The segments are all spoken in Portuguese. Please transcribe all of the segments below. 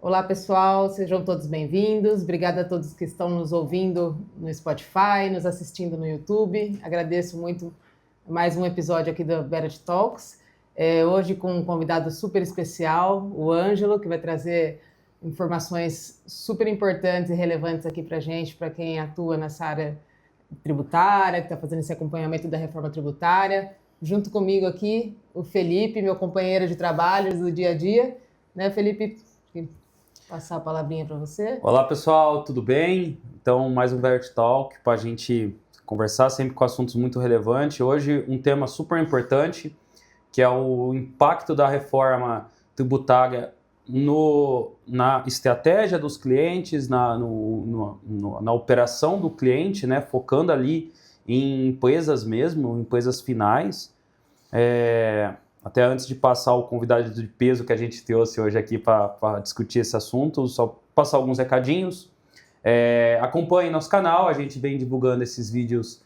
Olá, pessoal, sejam todos bem-vindos. Obrigada a todos que estão nos ouvindo no Spotify, nos assistindo no YouTube. Agradeço muito mais um episódio aqui do Better Talks. Hoje com um convidado super especial, o Ângelo, que vai trazer informações super importantes e relevantes aqui para a gente, para quem atua nessa área tributária, que está fazendo esse acompanhamento da reforma tributária. Junto comigo aqui, o Felipe, meu companheiro de trabalho do dia a dia. Né, Felipe? Passar a palavrinha para você. Olá, pessoal, tudo bem? Então, mais um Better Talk para a gente conversar sempre com assuntos muito relevantes. Hoje, um tema super importante, que é o impacto da reforma tributária na estratégia dos clientes, na operação do cliente, né? Focando ali em empresas mesmo, empresas finais. Até antes de passar o convidado de peso que a gente trouxe hoje aqui para discutir esse assunto, só passar alguns recadinhos. Acompanhe nosso canal, a gente vem divulgando esses vídeos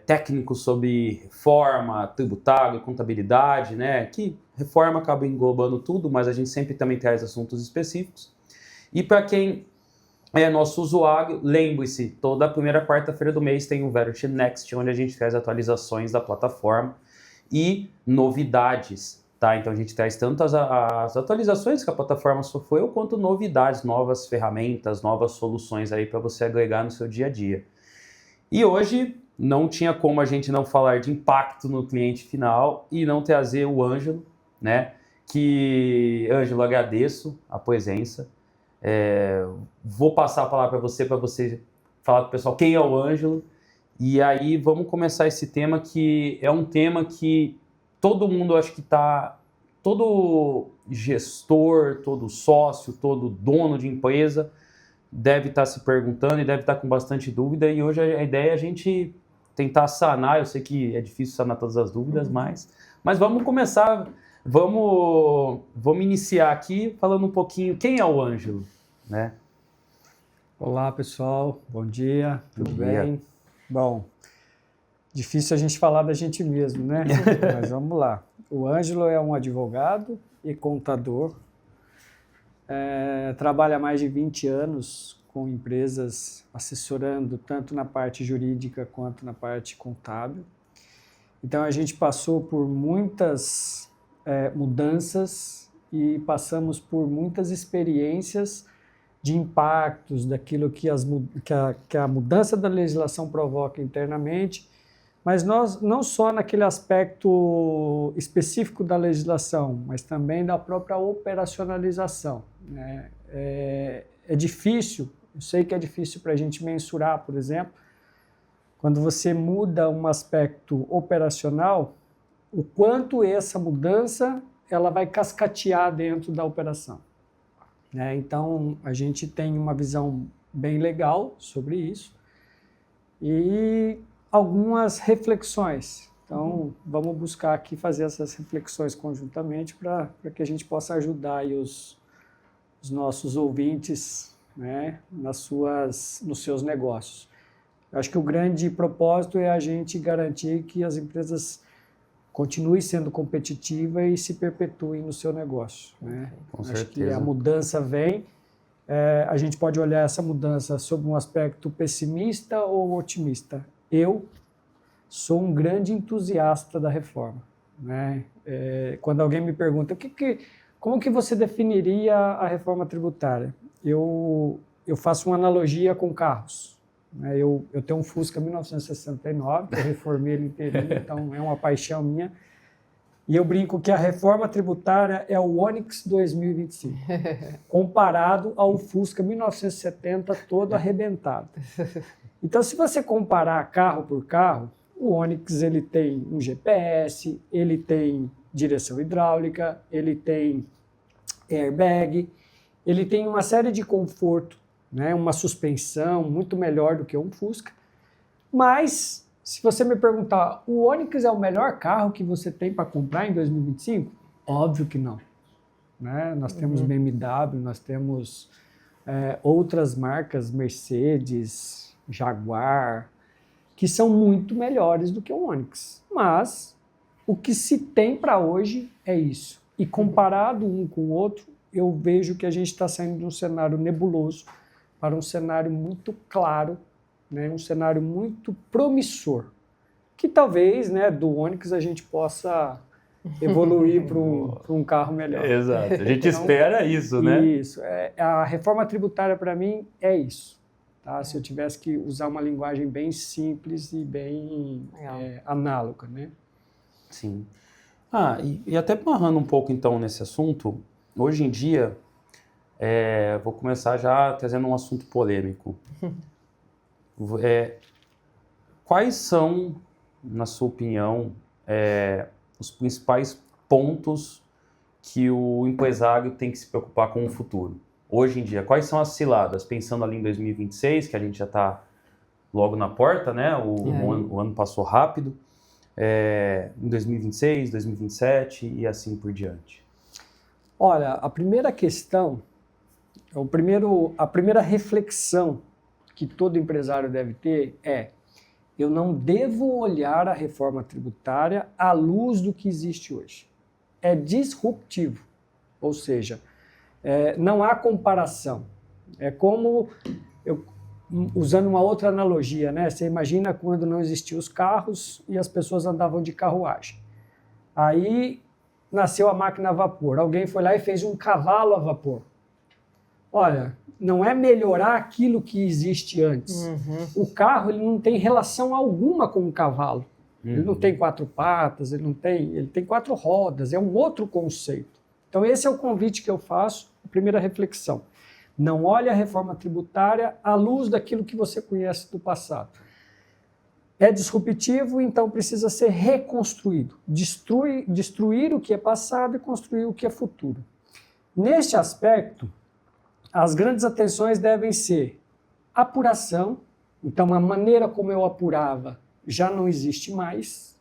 técnicos sobre reforma, tributário, contabilidade, né? Que reforma acaba englobando tudo, mas a gente sempre também traz assuntos específicos. E para quem é nosso usuário, lembre-se, toda primeira quarta-feira do mês tem o Verity Next, onde a gente traz atualizações da plataforma e novidades, tá? Então a gente traz tanto as atualizações que a plataforma sofreu, quanto novidades, novas ferramentas, novas soluções aí para você agregar no seu dia a dia. E hoje não tinha como a gente não falar de impacto no cliente final e não trazer o Ângelo, né? Ângelo, agradeço a presença. Vou passar a palavra para você falar para o pessoal quem é o Ângelo. E aí vamos começar esse tema, que é um tema que todo mundo, acho que todo gestor, todo sócio, todo dono de empresa deve estar se perguntando e deve estar com bastante dúvida. E hoje a ideia é a gente tentar sanar. Eu sei que é difícil sanar todas as dúvidas, mas vamos começar, vamos iniciar aqui falando um pouquinho quem é o Ângelo, né? Olá, pessoal, bom dia, tudo bem? Bom, difícil a gente falar da gente mesmo, né? Mas vamos lá. O Ângelo é um advogado e contador, trabalha há mais de 20 anos com empresas, assessorando tanto na parte jurídica quanto na parte contábil. Então, a gente passou por muitas mudanças e passamos por muitas experiências de impactos, daquilo que a mudança da legislação provoca internamente, mas nós não só naquele aspecto específico da legislação, mas também da própria operacionalização, né? É difícil, eu sei que é difícil para a gente mensurar, por exemplo, quando você muda um aspecto operacional, o quanto essa mudança ela vai cascatear dentro da operação. Então, a gente tem uma visão bem legal sobre isso e algumas reflexões. Então, vamos buscar aqui fazer essas reflexões conjuntamente para que a gente possa ajudar aí os nossos ouvintes, né, nos seus negócios. Eu acho que o grande propósito é a gente garantir que as empresas continue sendo competitiva e se perpetue no seu negócio, né? Com Acho certeza. que a mudança vem, a gente pode olhar essa mudança sob um aspecto pessimista ou otimista. Eu sou um grande entusiasta da reforma, né? Quando alguém me pergunta como que você definiria a reforma tributária, eu faço uma analogia com carros. Eu tenho um Fusca 1969, eu reformei ele inteirinho, então é uma paixão minha. E eu brinco que a reforma tributária é o Onix 2025, comparado ao Fusca 1970 todo arrebentado. Então, se você comparar carro por carro, o Onix ele tem um GPS, ele tem direção hidráulica, ele tem airbag, ele tem uma série de conforto, né, uma suspensão muito melhor do que um Fusca. Mas, se você me perguntar, o Onix é o melhor carro que você tem para comprar em 2025? Óbvio que não, né? Nós temos BMW, nós temos outras marcas, Mercedes, Jaguar, que são muito melhores do que o Onix. Mas o que se tem para hoje é isso. E comparado um com o outro, eu vejo que a gente está saindo de um cenário nebuloso para um cenário muito claro, né, um cenário muito promissor, que talvez, né, do Onix a gente possa evoluir para um carro melhor. Exato, a gente espera isso, né? Isso, a reforma tributária para mim é isso. Tá? Se eu tivesse que usar uma linguagem bem simples e bem análoga, né? Sim. E até amarrando um pouco então nesse assunto, hoje em dia, vou começar já trazendo um assunto polêmico. Quais são, na sua opinião, os principais pontos que o empresário tem que se preocupar com o futuro? Hoje em dia, quais são as ciladas? Pensando ali em 2026, que a gente já está logo na porta, né? O ano passou rápido. Em 2026, 2027 e assim por diante. Olha, a primeira questão, a primeira reflexão que todo empresário deve ter eu não devo olhar a reforma tributária à luz do que existe hoje. É disruptivo, ou seja, não há comparação. É como, usando uma outra analogia, né? Você imagina quando não existiam os carros e as pessoas andavam de carruagem. Aí nasceu a máquina a vapor, alguém foi lá e fez um cavalo a vapor. Olha, não é melhorar aquilo que existe antes. Uhum. O carro ele não tem relação alguma com o cavalo. Uhum. Ele não tem 4 patas, ele tem 4 rodas, é um outro conceito. Então esse é o convite que eu faço, a primeira reflexão. Não olhe a reforma tributária à luz daquilo que você conhece do passado. É disruptivo, então precisa ser reconstruído. Destruir o que é passado e construir o que é futuro. Neste aspecto, as grandes atenções devem ser apuração, então a maneira como eu apurava já não existe mais,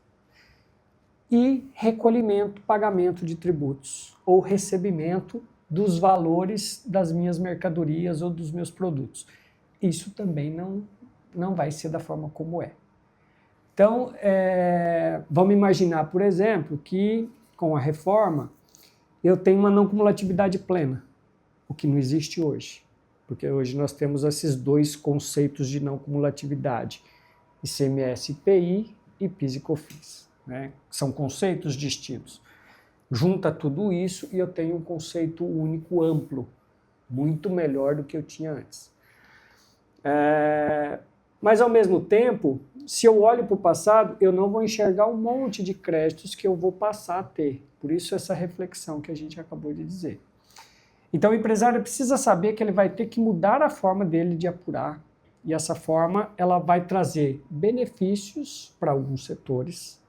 e recolhimento, pagamento de tributos ou recebimento dos valores das minhas mercadorias ou dos meus produtos. Isso também não vai ser da forma como é. Então, vamos imaginar, por exemplo, que com a reforma eu tenho uma não cumulatividade plena, o que não existe hoje. Porque hoje nós temos esses 2 conceitos de não cumulatividade, ICMS, IPI e PIS e COFINS, né? São conceitos distintos. Junta tudo isso e eu tenho um conceito único amplo, muito melhor do que eu tinha antes. Mas, ao mesmo tempo, se eu olho para o passado, eu não vou enxergar um monte de créditos que eu vou passar a ter. Por isso, essa reflexão que a gente acabou de dizer. Então, o empresário precisa saber que ele vai ter que mudar a forma dele de apurar. E essa forma ela vai trazer benefícios para alguns setores.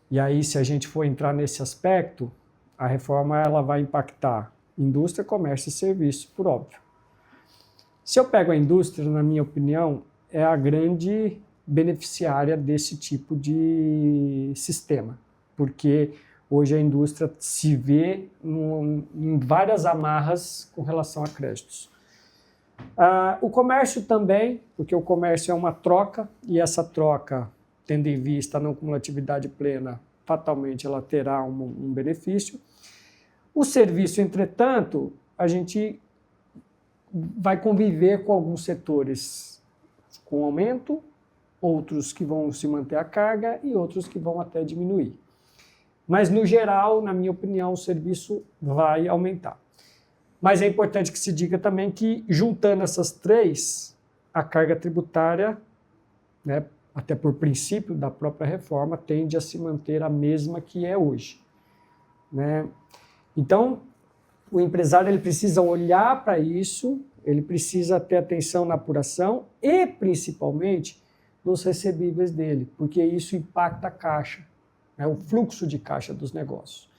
E aí, se a gente for entrar nesse aspecto, a reforma ela vai impactar indústria, comércio e serviço, por óbvio. Se eu pego a indústria, na minha opinião, é a grande beneficiária desse tipo de sistema, porque hoje a indústria se vê em várias amarras com relação a créditos. O comércio também, porque o comércio é uma troca, e essa troca, tendo em vista a não cumulatividade plena, fatalmente ela terá um benefício. O serviço, entretanto, a gente vai conviver com alguns setores com aumento, outros que vão se manter a carga e outros que vão até diminuir. Mas, no geral, na minha opinião, o serviço vai aumentar. Mas é importante que se diga também que, juntando essas 3, a carga tributária, né, até por princípio da própria reforma, tende a se manter a mesma que é hoje, né? Então, o empresário ele precisa olhar para isso, ele precisa ter atenção na apuração e, principalmente, nos recebíveis dele, porque isso impacta a caixa, né, o fluxo de caixa dos negócios.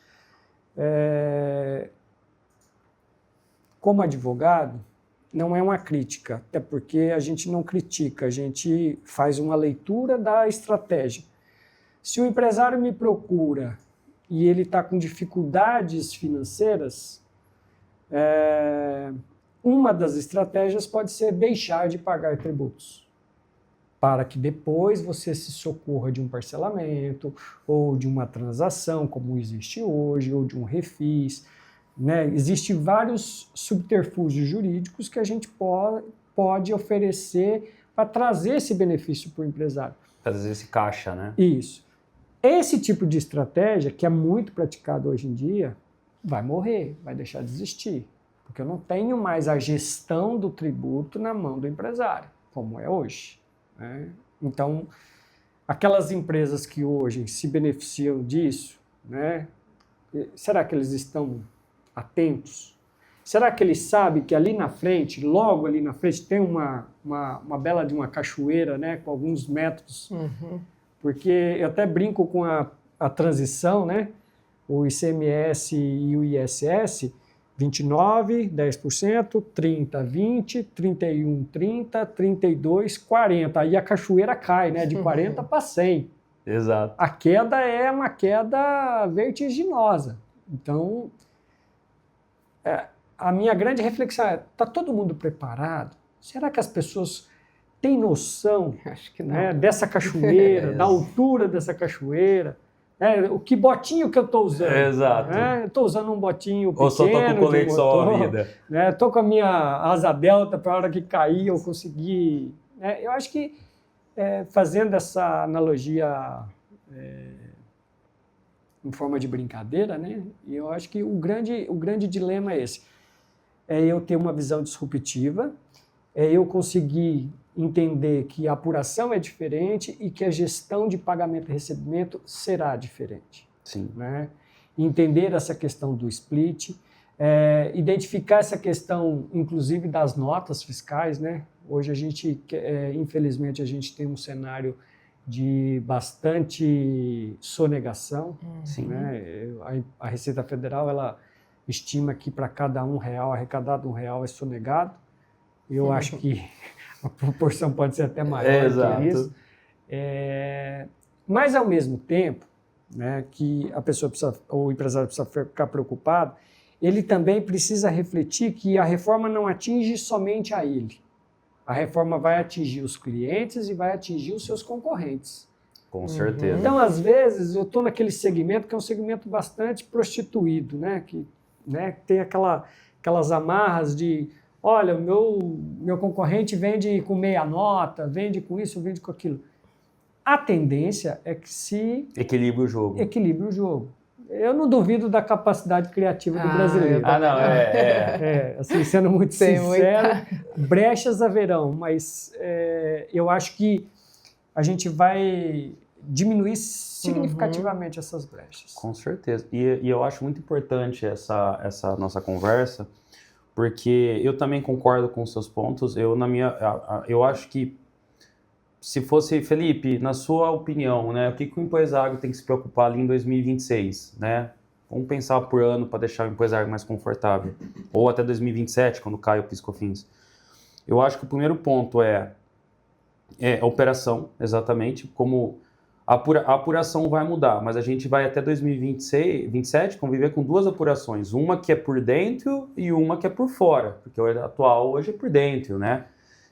Como advogado, não é uma crítica, até porque a gente não critica, a gente faz uma leitura da estratégia. Se o empresário me procura e ele está com dificuldades financeiras, uma das estratégias pode ser deixar de pagar tributos, para que depois você se socorra de um parcelamento, ou de uma transação, como existe hoje, ou de um refis. né? Existem vários subterfúgios jurídicos que a gente pode oferecer para trazer esse benefício para o empresário. Trazer esse caixa, né? Isso. Esse tipo de estratégia, que é muito praticado hoje em dia, vai morrer, vai deixar de existir. Porque eu não tenho mais a gestão do tributo na mão do empresário, como é hoje, né? Então, aquelas empresas que hoje se beneficiam disso, né? Será que eles estão atentos? Será que eles sabem que ali na frente, logo ali na frente, tem uma bela de uma cachoeira, né? Com alguns métodos? Uhum. Porque eu até brinco com a transição, né? O ICMS e o ISS, 29, 10%, 30, 20, 31, 30, 32, 40. Aí a cachoeira cai, né? De 40 para 100. Exato. A queda é uma queda vertiginosa. Então, a minha grande reflexão é, está todo mundo preparado? Será que as pessoas têm noção, Acho que não. né, dessa cachoeira, da altura dessa cachoeira? O que botinho que eu estou usando? Exato. Né? Eu estou usando um botinho pequeno. Ou só estou com o colete salva-vida. Estou com a minha asa delta para a hora que cair eu conseguir. Eu acho que, fazendo essa analogia em forma de brincadeira, né, eu acho que o grande dilema é esse. É eu ter uma visão disruptiva, é eu conseguir entender que a apuração é diferente e que a gestão de pagamento e recebimento será diferente. Sim. Né? Entender essa questão do split, identificar essa questão, inclusive, das notas fiscais, né? Hoje, infelizmente, a gente tem um cenário de bastante sonegação. Sim. Né? A Receita Federal ela estima que para cada R$1 arrecadado, R$1 é sonegado. Eu acho que a proporção pode ser até maior que isso. Mas, ao mesmo tempo, né, que o empresário precisa ficar preocupado, ele também precisa refletir que a reforma não atinge somente a ele. A reforma vai atingir os clientes e vai atingir os seus concorrentes. Com certeza. Então, às vezes, eu estou naquele segmento que é um segmento bastante prostituído, né, que tem aquelas amarras de... Olha, o meu concorrente vende com meia nota, vende com isso, vende com aquilo. A tendência é que se... Equilibre o jogo. Eu não duvido da capacidade criativa do brasileiro. Não, assim, sendo muito sincero, brechas haverão, mas eu acho que a gente vai diminuir significativamente essas brechas. Com certeza. E eu acho muito importante essa nossa conversa, porque eu também concordo com os seus pontos. Eu acho que se fosse, Felipe, na sua opinião, né, o que o empresário tem que se preocupar ali em 2026, né? Vamos pensar por ano para deixar o empresário mais confortável. Ou até 2027, quando cai o PIS/COFINS. Eu acho que o primeiro ponto é a operação, exatamente, como a apuração vai mudar, mas a gente vai até 2027 conviver com duas apurações, uma que é por dentro e uma que é por fora, porque o atual hoje é por dentro, né?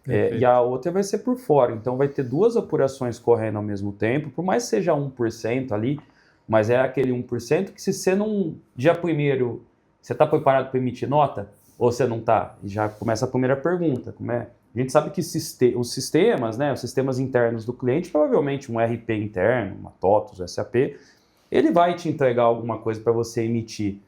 E a outra vai ser por fora, então vai ter duas apurações correndo ao mesmo tempo, por mais que seja 1% ali, mas é aquele 1% que se você não, dia primeiro, você está preparado para emitir nota? Ou você não está? E já começa a primeira pergunta, como é? A gente sabe que os sistemas, né, os sistemas internos do cliente, provavelmente um RP interno, uma TOTOS, SAP, ele vai te entregar alguma coisa para você emitir,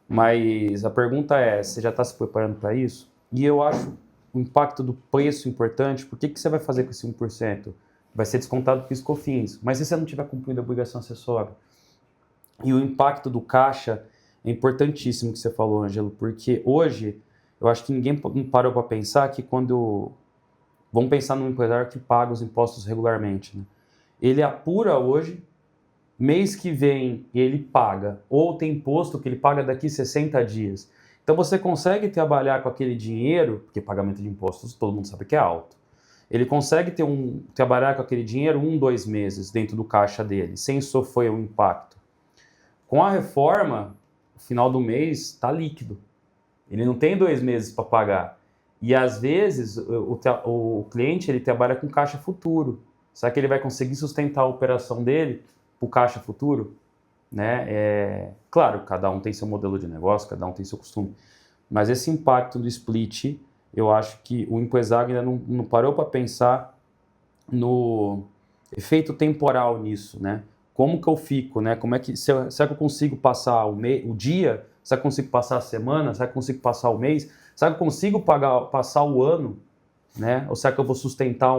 mas a pergunta é, você já está se preparando para isso? E eu acho o impacto do preço importante. Por que você vai fazer com esse 1%? Vai ser descontado PIS/COFINS, mas se você não tiver cumprido a obrigação acessória? E o impacto do caixa é importantíssimo que você falou, Ângelo, porque hoje eu acho que ninguém parou para pensar que quando... Vamos pensar num empresário que paga os impostos regularmente, né? Ele apura hoje, mês que vem ele paga, ou tem imposto que ele paga daqui 60 dias. Então você consegue trabalhar com aquele dinheiro, porque pagamento de impostos todo mundo sabe que é alto. Ele consegue trabalhar com aquele dinheiro 1-2 meses dentro do caixa dele, sem sofrer um impacto. Com a reforma, no final do mês está líquido. Ele não tem 2 meses para pagar. E às vezes o cliente ele trabalha com caixa futuro. Será que ele vai conseguir sustentar a operação dele para o caixa futuro? né? Claro, cada um tem seu modelo de negócio, cada um tem seu costume, mas esse impacto do split, eu acho que o empresário ainda não parou para pensar no efeito temporal nisso, né? Como que eu fico, né? Será que eu consigo passar o dia? Será que eu consigo passar a semana? Será que eu consigo passar o mês? Será que eu consigo passar o ano, né? Ou será que eu vou sustentar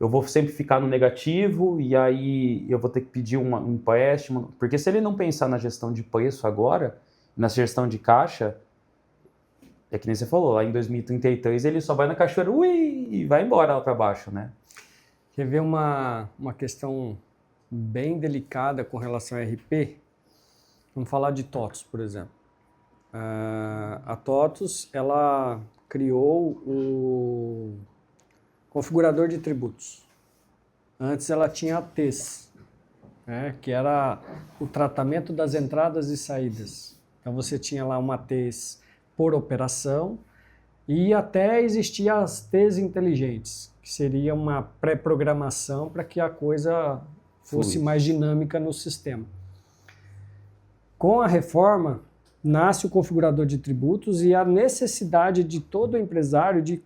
eu vou sempre ficar no negativo e aí eu vou ter que pedir um empréstimo? Porque se ele não pensar na gestão de preço agora, na gestão de caixa, é que nem você falou, lá em 2033 ele só vai na cachoeira, e vai embora lá para baixo, né? Quer ver uma questão bem delicada com relação a RP? Vamos falar de TOTVS, por exemplo. A TOTVS, ela criou o configurador de tributos. Antes ela tinha a TES, né, que era o tratamento das entradas e saídas. Então você tinha lá uma TES por operação e até existia as TES inteligentes, que seria uma pré-programação para que a coisa fosse mais dinâmica no sistema. Com a reforma, nasce o configurador de tributos e a necessidade de todo empresário de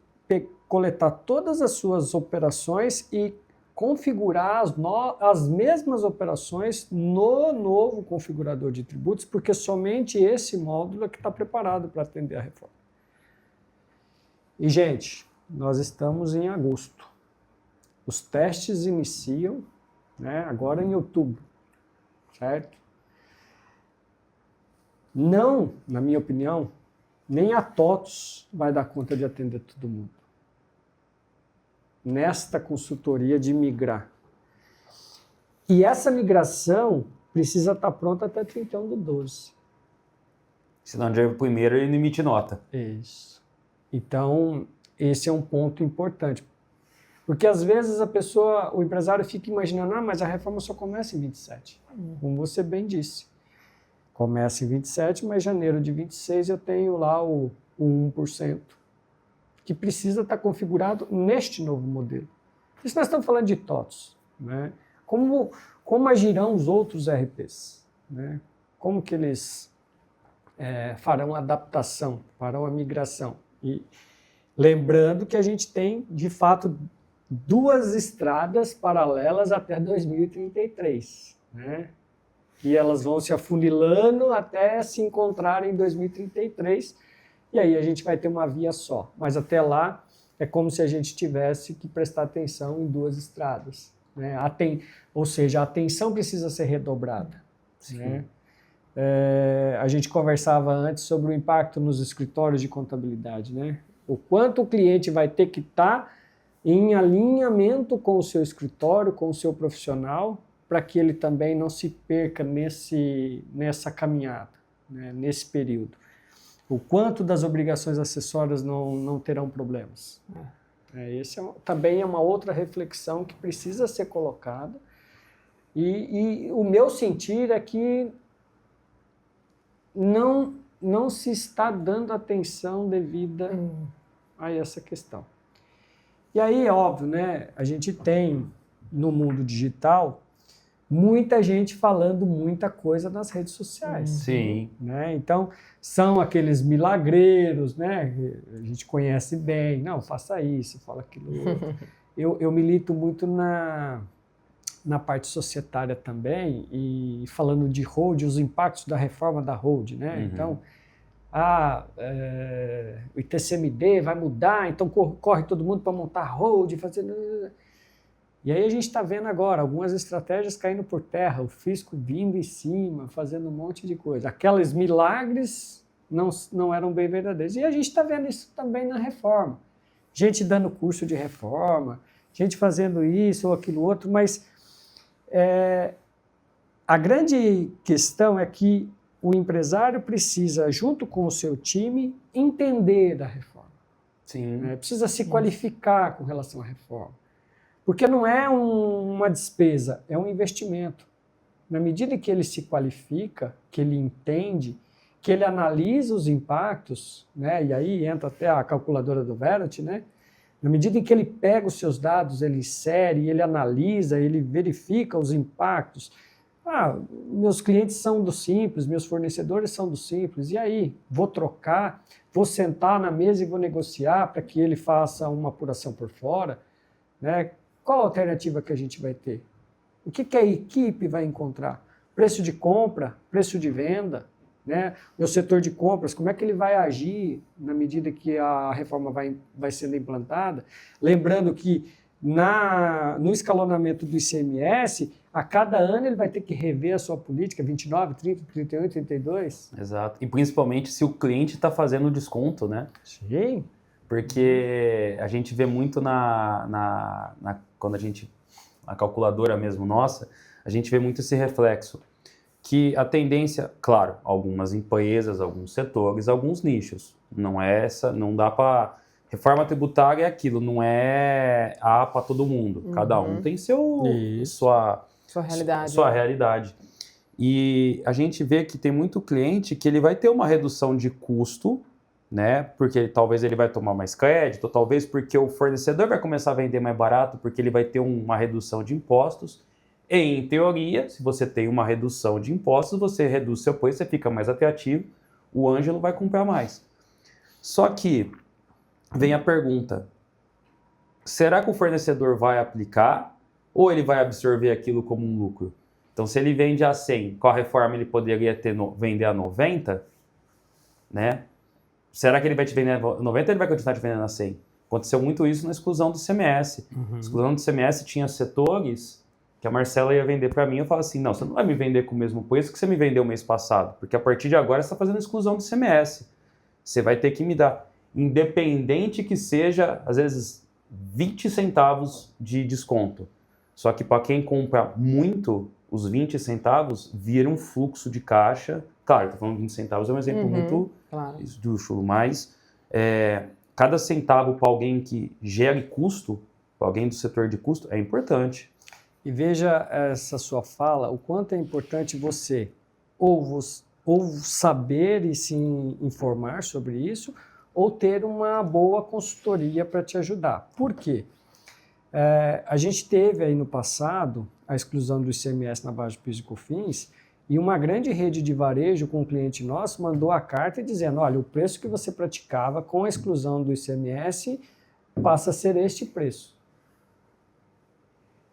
coletar todas as suas operações e configurar as mesmas operações no novo configurador de tributos, porque somente esse módulo é que está preparado para atender a reforma. E, gente, nós estamos em agosto. Os testes iniciam, né, agora em outubro, certo? Não, na minha opinião, nem a TOTVS vai dar conta de atender todo mundo nesta consultoria de migrar. E essa migração precisa estar pronta até 31/12. Senão, dia 1º ele não emite nota. Isso. Então, esse é um ponto importante. Porque às vezes o empresário fica imaginando, mas a reforma só começa em 27. Como você bem disse. Começa em 27, mas janeiro de 26 eu tenho lá o 1%, que precisa estar configurado neste novo modelo. Isso nós estamos falando de TOTVS, né? Como agirão os outros RPs? Né? Como que eles farão a adaptação, farão a migração? E lembrando que a gente tem, de fato, 2 estradas paralelas até 2033, né? E elas vão se afunilando até se encontrarem em 2033, e aí a gente vai ter uma via só. Mas até lá é como se a gente tivesse que prestar atenção em 2 estradas, né? Ou seja, a atenção precisa ser redobrada. Né? A gente conversava antes sobre o impacto nos escritórios de contabilidade, né? O quanto o cliente vai ter que estar em alinhamento com o seu escritório, com o seu profissional, para que ele também não se perca nessa caminhada, né, nesse período. O quanto das obrigações acessórias não terão problemas. Esse também é uma outra reflexão que precisa ser colocada. E o meu sentir é que não se está dando atenção devida a essa questão. E aí, é óbvio, né, a gente tem no mundo digital muita gente falando muita coisa nas redes sociais. Sim. Né? Então, são aqueles milagreiros, né? A gente conhece bem, não, faça isso, fala aquilo. Eu milito muito na parte societária também, e falando de hold, os impactos da reforma da hold. Né? Então, o ITCMD vai mudar, então corre todo mundo para montar hold, fazer... E aí a gente está vendo agora algumas estratégias caindo por terra, o fisco vindo em cima, fazendo um monte de coisa. Aqueles milagres não eram bem verdadeiros. E a gente está vendo isso também na reforma. Gente dando curso de reforma, gente fazendo isso ou aquilo outro, mas a grande questão é que o empresário precisa, junto com o seu time, entender a reforma. Sim. Precisa se qualificar com relação à reforma. Porque não é uma despesa, é um investimento. Na medida que ele se qualifica, que ele entende, que ele analisa os impactos, né? E aí entra até a calculadora do Verity, né? Na medida em que ele pega os seus dados, ele insere, ele analisa, ele verifica os impactos, Meus clientes são do Simples, meus fornecedores são do Simples, e aí? Vou trocar, vou sentar na mesa e vou negociar para que ele faça uma apuração por fora, né? Qual a alternativa que a gente vai ter? O que a equipe vai encontrar? Preço de compra, preço de venda, né? Meu setor de compras, como é que ele vai agir na medida que a reforma vai sendo implantada? Lembrando que no escalonamento do ICMS, a cada ano ele vai ter que rever a sua política, 29, 30, 31, 32. Exato. E principalmente se o cliente está fazendo desconto, né? Sim. Porque a gente vê muito quando a calculadora mesmo nossa, a gente vê muito esse reflexo. Que a tendência, claro, algumas empresas, alguns setores, alguns nichos. Não dá para... Reforma tributária é aquilo, não é para todo mundo. Cada um tem sua realidade. Sua realidade. E a gente vê que tem muito cliente que ele vai ter uma redução de custo, né? Porque talvez ele vai tomar mais crédito, ou talvez porque o fornecedor vai começar a vender mais barato, porque ele vai ter uma redução de impostos. E, em teoria, se você tem uma redução de impostos, você reduz seu preço, você fica mais atrativo, o Ângelo vai comprar mais. Só que vem a pergunta, será que o fornecedor vai aplicar ou ele vai absorver aquilo como um lucro? Então, se ele vende a 100, com a reforma ele poderia vender a 90, né? Será que ele vai te vender a 90 ou ele vai continuar te vendendo a 100? Aconteceu muito isso na exclusão do ICMS. Na exclusão do ICMS tinha setores que a Marcela ia vender para mim, eu falo assim, não, você não vai me vender com o mesmo preço que você me vendeu o mês passado, porque a partir de agora você está fazendo exclusão do ICMS. Você vai ter que me dar, independente que seja, às vezes, 20 centavos de desconto. Só que para quem compra muito, os 20 centavos viram um fluxo de caixa. Claro, estou falando de 20 centavos, é um exemplo muito esdrúxulo, mas cada centavo para alguém que gere custo, para alguém do setor de custo, é importante. E veja essa sua fala, o quanto é importante você ou saber e se informar sobre isso, ou ter uma boa consultoria para te ajudar. Por quê? A gente teve aí no passado a exclusão do ICMS na base de PIS e COFINS, e uma grande rede de varejo com um cliente nosso mandou a carta dizendo, olha, o preço que você praticava com a exclusão do ICMS passa a ser este preço.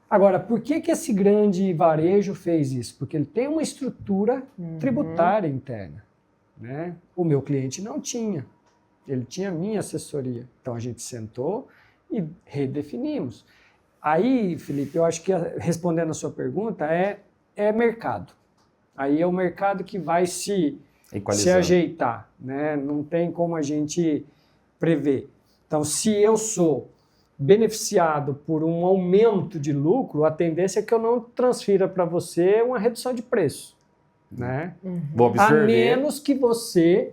Agora, por que esse grande varejo fez isso? Porque ele tem uma estrutura tributária interna, né? O meu cliente não tinha. Ele tinha a minha assessoria. Então, a gente sentou e redefinimos. Aí, Felipe, eu acho que respondendo a sua pergunta, é mercado. Aí é o mercado que vai se ajeitar, né? Não tem como a gente prever. Então, se eu sou beneficiado por um aumento de lucro, a tendência é que eu não transfira para você uma redução de preço, né? Vou absorver. A menos que você,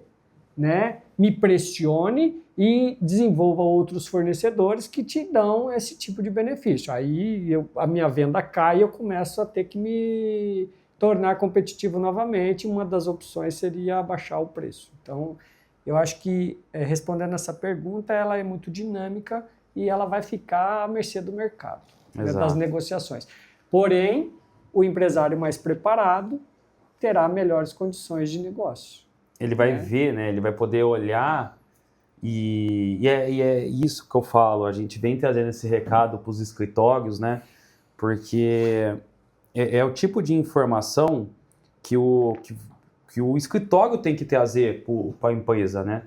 né, me pressione e desenvolva outros fornecedores que te dão esse tipo de benefício. Aí a minha venda cai e eu começo a ter que me tornar competitivo novamente. Uma das opções seria abaixar o preço. Então, eu acho que, respondendo essa pergunta, ela é muito dinâmica e ela vai ficar à mercê do mercado, né, das negociações. Porém, o empresário mais preparado terá melhores condições de negócio. Ele vai ver, né? Ele vai poder olhar e é isso que eu falo. A gente vem trazendo esse recado para os escritórios, né? Porque é o tipo de informação que o escritório tem que trazer para a empresa, né?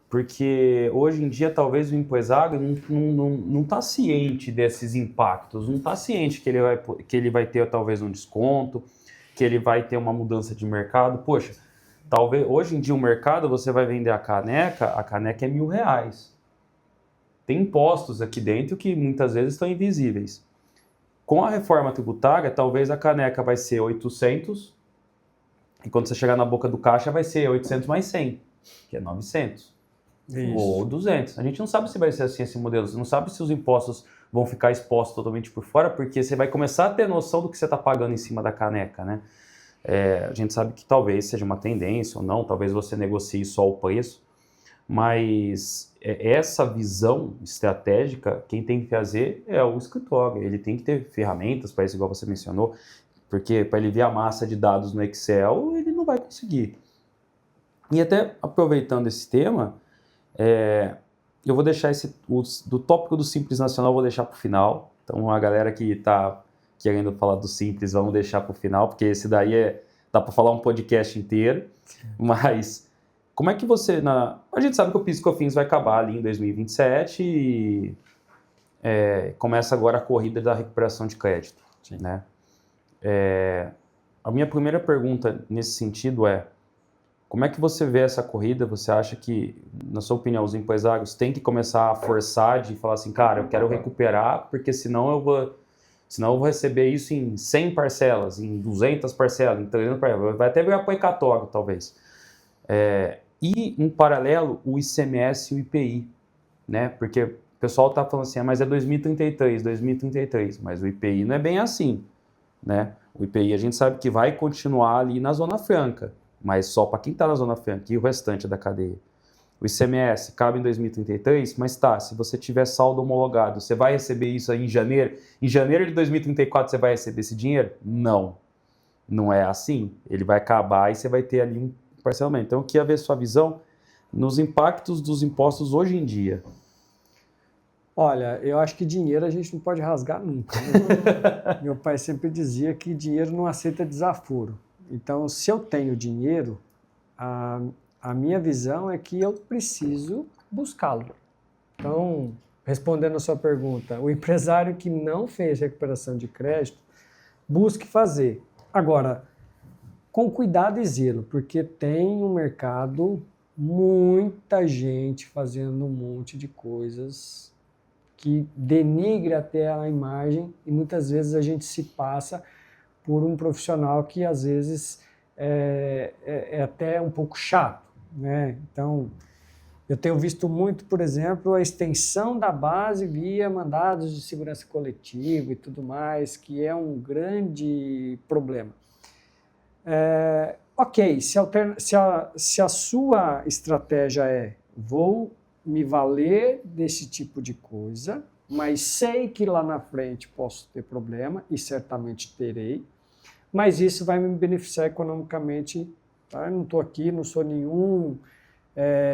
Porque hoje em dia talvez o empresário não está ciente desses impactos, não está ciente que ele vai ter talvez um desconto, que ele vai ter uma mudança de mercado. Poxa, talvez hoje em dia o mercado você vai vender a caneca é R$1.000. Tem impostos aqui dentro que muitas vezes estão invisíveis. Com a reforma tributária, talvez a caneca vai ser 800 e quando você chegar na boca do caixa vai ser 800 mais 100, que é 900. Isso. Ou 200. A gente não sabe se vai ser assim esse modelo. Você não sabe se os impostos vão ficar expostos totalmente por fora, porque você vai começar a ter noção do que você está pagando em cima da caneca, né? A gente sabe que talvez seja uma tendência ou não, talvez você negocie só o preço, mas essa visão estratégica, quem tem que fazer é o escritório. Ele tem que ter ferramentas para isso, igual você mencionou. Porque para ele ver a massa de dados no Excel, ele não vai conseguir. E até aproveitando esse tema, eu vou deixar do tópico do Simples Nacional, eu vou deixar para o final. Então, a galera que está querendo falar do Simples, vamos deixar para o final, porque esse daí dá para falar um podcast inteiro. Mas como é que você... A gente sabe que o PIS e COFINS vai acabar ali em 2027 e começa agora a corrida da recuperação de crédito. Sim. Né? A minha primeira pergunta nesse sentido é: como é que você vê essa corrida? Você acha que, na sua opinião, os empresários têm que começar a forçar de falar assim, cara, eu quero recuperar, porque senão eu vou receber isso em 100 parcelas, em 200 parcelas, em 300 parcelas, vai até virar precatório, talvez. E, em paralelo, o ICMS e o IPI, né? Porque o pessoal está falando assim, mas é 2033, mas o IPI não é bem assim, né? O IPI a gente sabe que vai continuar ali na Zona Franca, mas só para quem está na Zona Franca e o restante da cadeia. O ICMS cabe em 2033, mas se você tiver saldo homologado, você vai receber isso aí em janeiro? Em janeiro de 2034 você vai receber esse dinheiro? Não é assim. Ele vai acabar e você vai ter ali um parcelamento. Então, eu queria ver sua visão nos impactos dos impostos hoje em dia. Olha, eu acho que dinheiro a gente não pode rasgar nunca. Né? Meu pai sempre dizia que dinheiro não aceita desaforo. Então, se eu tenho dinheiro, a minha visão é que eu preciso buscá-lo. Então, respondendo a sua pergunta, o empresário que não fez recuperação de crédito, busque fazer. Agora, com cuidado e zelo, porque tem um mercado, muita gente fazendo um monte de coisas que denigra até a imagem e muitas vezes a gente se passa por um profissional que às vezes é até um pouco chato, né? Então, eu tenho visto muito, por exemplo, a extensão da base via mandados de segurança coletiva e tudo mais, que é um grande problema. Ok, se a sua estratégia vou me valer desse tipo de coisa, mas sei que lá na frente posso ter problema, e certamente terei, mas isso vai me beneficiar economicamente. Tá? Eu não estou aqui, não sou nenhum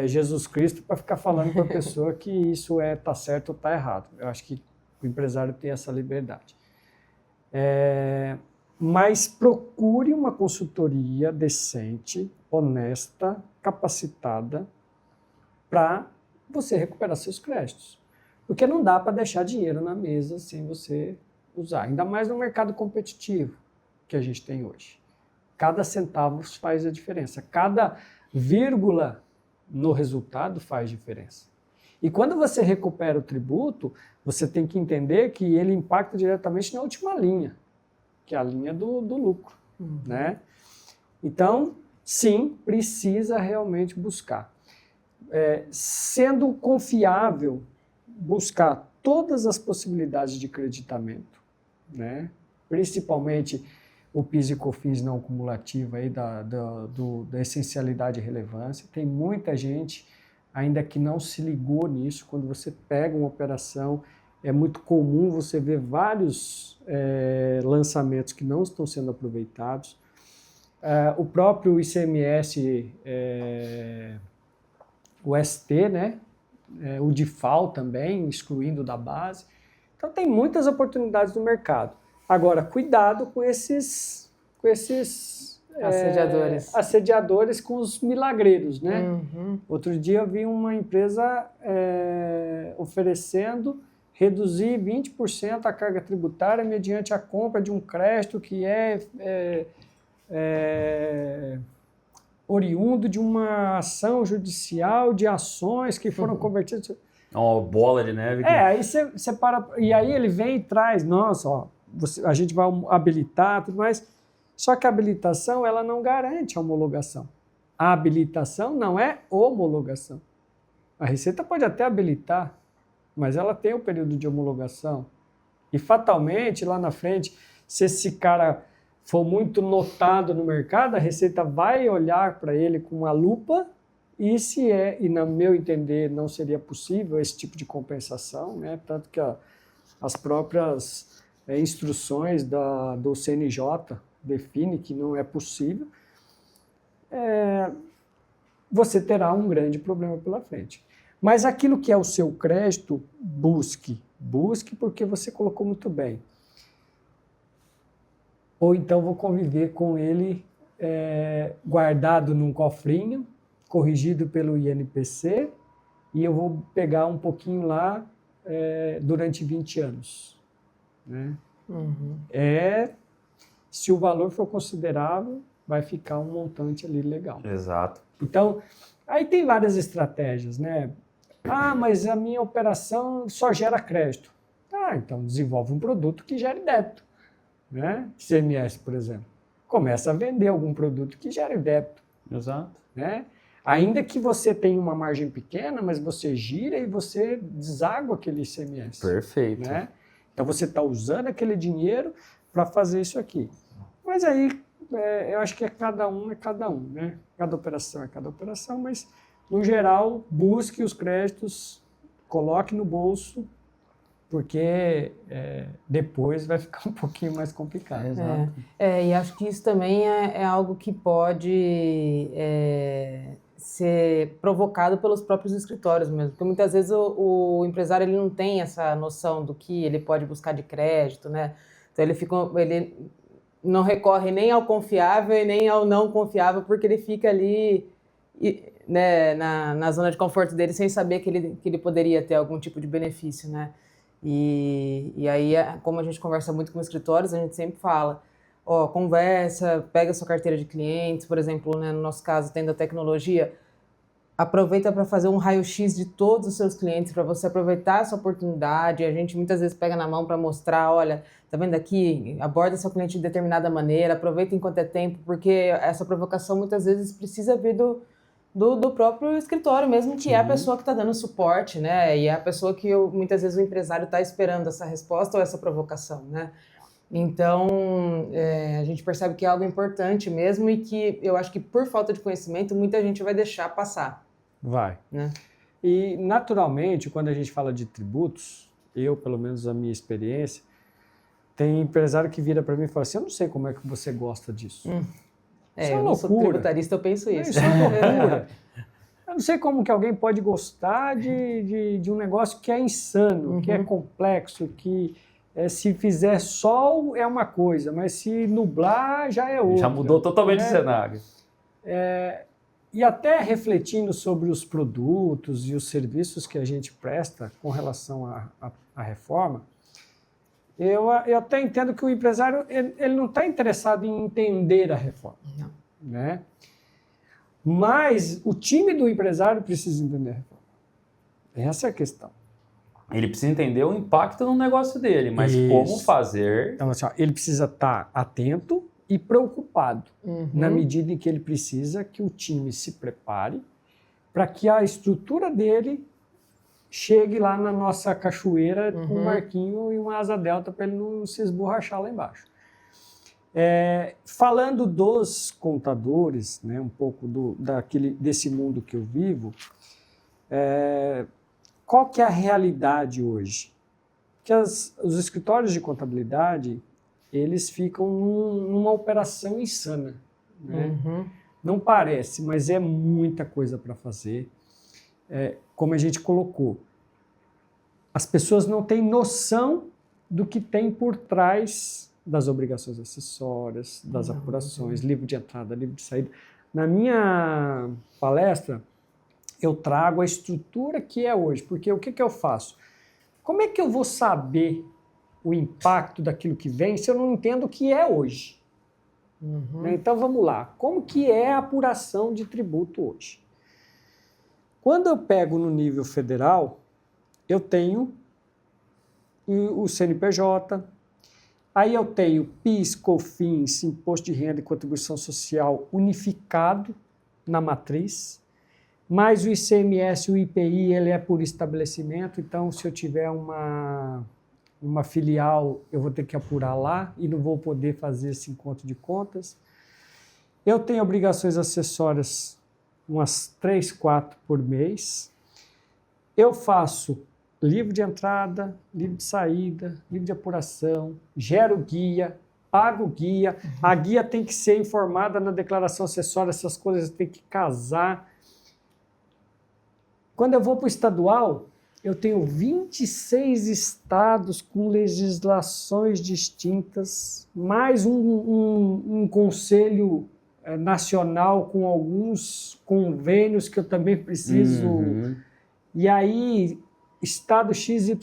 Jesus Cristo para ficar falando para a pessoa que isso está certo ou está errado. Eu acho que o empresário tem essa liberdade. Mas procure uma consultoria decente, honesta, capacitada, para você recuperar seus créditos. Porque não dá para deixar dinheiro na mesa sem você usar, ainda mais no mercado competitivo que a gente tem hoje. Cada centavo faz a diferença, cada vírgula no resultado faz diferença. E quando você recupera o tributo, você tem que entender que ele impacta diretamente na última linha, que é a linha do lucro. Né? Então, sim, precisa realmente buscar. Sendo confiável, buscar todas as possibilidades de creditamento, né? Principalmente o PIS e COFINS não cumulativo aí da essencialidade e relevância. Tem muita gente ainda que não se ligou nisso. Quando você pega uma operação, é muito comum você ver vários lançamentos que não estão sendo aproveitados. O próprio ICMS, o ST, né? O DIFAL também, excluindo da base. Então, tem muitas oportunidades no mercado. Agora, cuidado com esses assediadores com os milagreiros, né? Uhum. Outro dia eu vi uma empresa oferecendo reduzir 20% a carga tributária mediante a compra de um crédito que oriundo de uma ação judicial de ações que foram convertidas. Uma bola de neve. Aí você para. E aí ele vem e traz, nossa, ó, a gente vai habilitar, tudo mais. Só que a habilitação ela não garante a homologação. A habilitação não é homologação. A Receita pode até habilitar, mas ela tem o período de homologação. E fatalmente, lá na frente, se esse cara for muito notado no mercado, a Receita vai olhar para ele com uma lupa e no meu entender, não seria possível esse tipo de compensação, né? Tanto que as próprias instruções do CNJ define que não é possível, você terá um grande problema pela frente. Mas aquilo que é o seu crédito, busque porque você colocou muito bem. Ou então vou conviver com ele guardado num cofrinho, corrigido pelo INPC, e eu vou pegar um pouquinho lá durante 20 anos. Né? Uhum. Se o valor for considerável, vai ficar um montante ali legal. Exato. Então, aí tem várias estratégias, né? Ah, mas a minha operação só gera crédito. Ah, então desenvolve um produto que gere débito. Né? CMS, por exemplo. Começa a vender algum produto que gere débito. Exato. Né? Ainda que você tenha uma margem pequena, mas você gira e você deságua aquele ICMS. Perfeito. Né? Então você está usando aquele dinheiro para fazer isso aqui. Mas aí eu acho que cada um, né? Cada operação é cada operação, mas no geral busque os créditos, coloque no bolso, porque depois vai ficar um pouquinho mais complicado. Exato. E acho que isso também é algo que pode ser provocado pelos próprios escritórios mesmo, porque muitas vezes o empresário ele não tem essa noção do que ele pode buscar de crédito, né? Então ele não recorre nem ao confiável e nem ao não confiável, porque ele fica ali, né, na zona de conforto dele sem saber que ele poderia ter algum tipo de benefício, né? E aí, como a gente conversa muito com escritórios, a gente sempre fala, conversa, pega a sua carteira de clientes, por exemplo, né, no nosso caso, tendo a tecnologia, aproveita para fazer um raio-x de todos os seus clientes, para você aproveitar essa oportunidade. A gente muitas vezes pega na mão para mostrar, olha, tá vendo aqui? Aborda seu cliente de determinada maneira, aproveita enquanto é tempo, porque essa provocação muitas vezes precisa vir do próprio escritório mesmo, que é a pessoa que está dando suporte, né? E é a pessoa que muitas vezes o empresário está esperando essa resposta ou essa provocação, né? Então, a gente percebe que é algo importante mesmo e que eu acho que por falta de conhecimento, muita gente vai deixar passar. Vai. Né? E, naturalmente, quando a gente fala de tributos, pelo menos a minha experiência, tem empresário que vira para mim e fala assim, eu não sei como é que você gosta disso. Eu não sou tributarista, eu penso isso. Isso é uma loucura. Eu não sei como que alguém pode gostar de um negócio que é insano, que é complexo, que se fizer sol é uma coisa, mas se nublar já é outra. Já mudou totalmente o cenário. E até refletindo sobre os produtos e os serviços que a gente presta com relação à reforma, eu até entendo que o empresário ele não está interessado em entender a reforma. Não. Né? Mas o time do empresário precisa entender a reforma. Essa é a questão. Ele precisa entender o impacto no negócio dele, mas Isso. como fazer... Então, assim, ele precisa estar atento e preocupado, na medida em que ele precisa que o time se prepare para que a estrutura dele chegue lá na nossa cachoeira com um marquinho e uma asa delta para ele não se esborrachar lá embaixo. Falando dos contadores, né, um pouco desse mundo que eu vivo, qual que é a realidade hoje? Que os escritórios de contabilidade, eles ficam numa operação insana. Né? Não parece, mas é muita coisa para fazer. Como a gente colocou, as pessoas não têm noção do que tem por trás das obrigações acessórias, das apurações, livro de entrada, livro de saída. Na minha palestra, eu trago a estrutura que é hoje, porque o que eu faço? Como é que eu vou saber o impacto daquilo que vem se eu não entendo o que é hoje? Então vamos lá, como que é a apuração de tributo hoje? Quando eu pego no nível federal, eu tenho o CNPJ, aí eu tenho PIS, COFINS, Imposto de Renda e Contribuição Social unificado na matriz, mais o ICMS, o IPI, ele é por estabelecimento, então se eu tiver uma filial, eu vou ter que apurar lá e não vou poder fazer esse encontro de contas. Eu tenho obrigações acessórias, umas 3, 4 por mês. Eu faço livro de entrada, livro de saída, livro de apuração, gero guia, pago guia. A guia tem que ser informada na declaração acessória, essas coisas têm que casar. Quando eu vou para o estadual, eu tenho 26 estados com legislações distintas, mais um conselho nacional com alguns convênios que eu também preciso. E aí, estado XYZ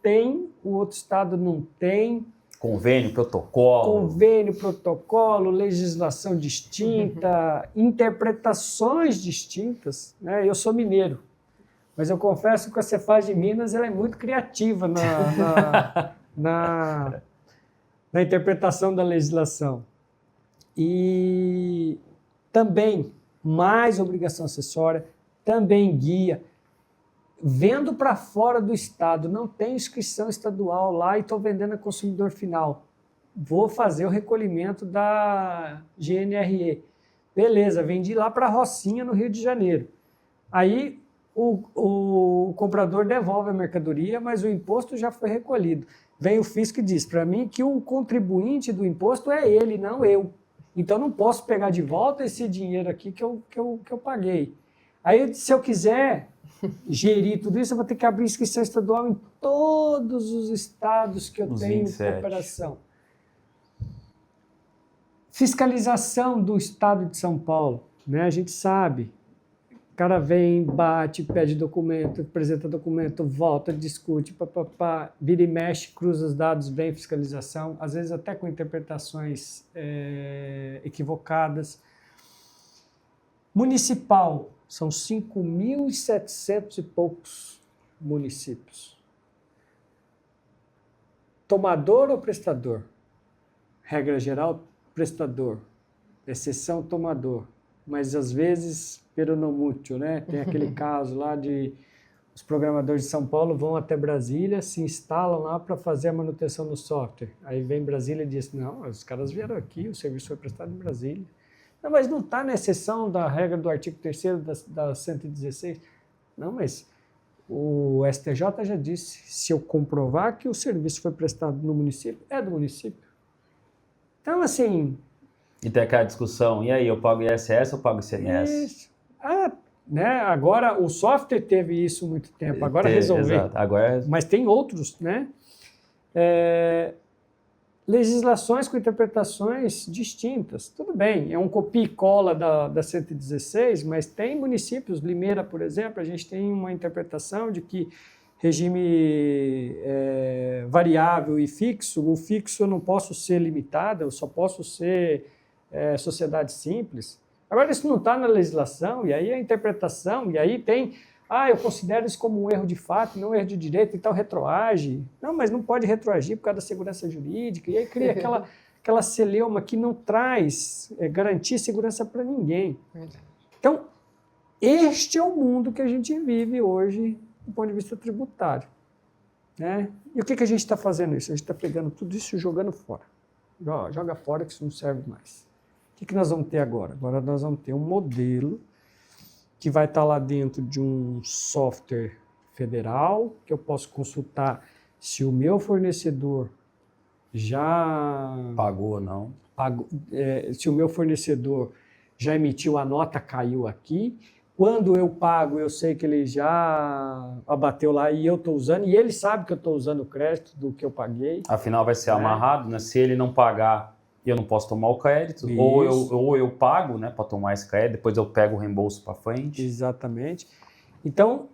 tem, o outro estado não tem. Convênio, protocolo, legislação distinta, interpretações distintas. Né? Eu sou mineiro, mas eu confesso que a Cefaz de Minas ela é muito criativa na interpretação da legislação. E também mais obrigação acessória, também guia. Vendo para fora do estado, não tem inscrição estadual lá e estou vendendo a consumidor final. Vou fazer o recolhimento da GNRE. Beleza, vendi lá para Rocinha, no Rio de Janeiro. Aí o comprador devolve a mercadoria, mas o imposto já foi recolhido. Vem o fisco e diz para mim que o contribuinte do imposto é ele, não eu. Então não posso pegar de volta esse dinheiro aqui que eu paguei. Aí, se eu quiser gerir tudo isso, eu vou ter que abrir inscrição estadual em todos os estados que eu tenho cooperação. Fiscalização do estado de São Paulo, né? A gente sabe, o cara vem, bate, pede documento, apresenta documento, volta, discute, papapá, vira e mexe, cruza os dados, vem fiscalização, às vezes até com interpretações equivocadas. Municipal, são 5.700 e poucos municípios. Tomador ou prestador? Regra geral, prestador. Exceção, tomador. Mas, às vezes, peronomútil, né? Tem aquele caso lá de os programadores de São Paulo vão até Brasília, se instalam lá para fazer a manutenção do software. Aí vem Brasília e diz, não, os caras vieram aqui, o serviço foi prestado em Brasília. Não, mas não está na exceção da regra do artigo 3º da 116. Não, mas o STJ já disse, se eu comprovar que o serviço foi prestado no município, é do município. Então, assim... E tem aquela discussão, e aí, eu pago ISS ou pago ICMS? Isso. Né? Agora, o software teve isso há muito tempo, agora resolveu. Exato. Agora... Mas tem outros, né? Legislações com interpretações distintas. Tudo bem, é um copia e cola da 116, mas tem municípios, Limeira, por exemplo, a gente tem uma interpretação de que regime variável e fixo, o fixo eu não posso ser limitado, eu só posso ser sociedade simples. Agora isso não está na legislação, e aí a interpretação, e aí tem... eu considero isso como um erro de fato, não um erro de direito, então retroage. Não, mas não pode retroagir por causa da segurança jurídica. E aí cria aquela celeuma que não traz garantia e segurança para ninguém. Então, este é o mundo que a gente vive hoje do ponto de vista tributário. Né? E o que a gente está fazendo isso? A gente está pegando tudo isso e jogando fora. Joga fora que isso não serve mais. O que nós vamos ter agora? Agora nós vamos ter um modelo que vai estar lá dentro de um software federal, que eu posso consultar se o meu fornecedor já... Pagou ou não. Se o meu fornecedor já emitiu a nota, caiu aqui. Quando eu pago, eu sei que ele já abateu lá e eu estou usando, e ele sabe que eu estou usando o crédito do que eu paguei. Afinal, vai ser amarrado, né? Se ele não pagar, eu não posso tomar o crédito, ou eu pago, né, para tomar esse crédito, depois eu pego o reembolso para frente. Exatamente. Então,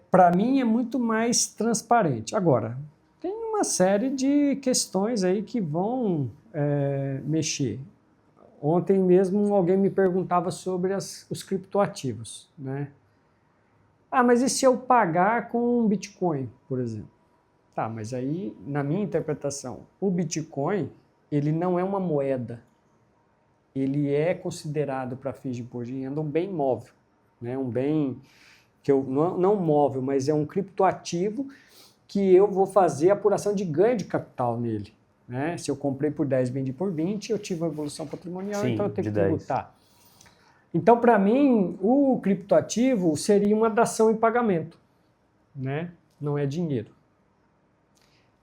para mim é muito mais transparente. Agora, tem uma série de questões aí que vão mexer. Ontem mesmo alguém me perguntava sobre os criptoativos, né? Mas e se eu pagar com Bitcoin, por exemplo? Tá, mas aí, na minha interpretação, o Bitcoin... ele não é uma moeda, ele é considerado para fins de imposto de renda um bem móvel, né? Um bem que não móvel, mas é um criptoativo que eu vou fazer apuração de ganho de capital nele. Né? Se eu comprei por 10, vendi por 20, eu tive uma evolução patrimonial, então eu tenho que tributar. Então, para mim, o criptoativo seria uma dação em pagamento. Né? não é dinheiro.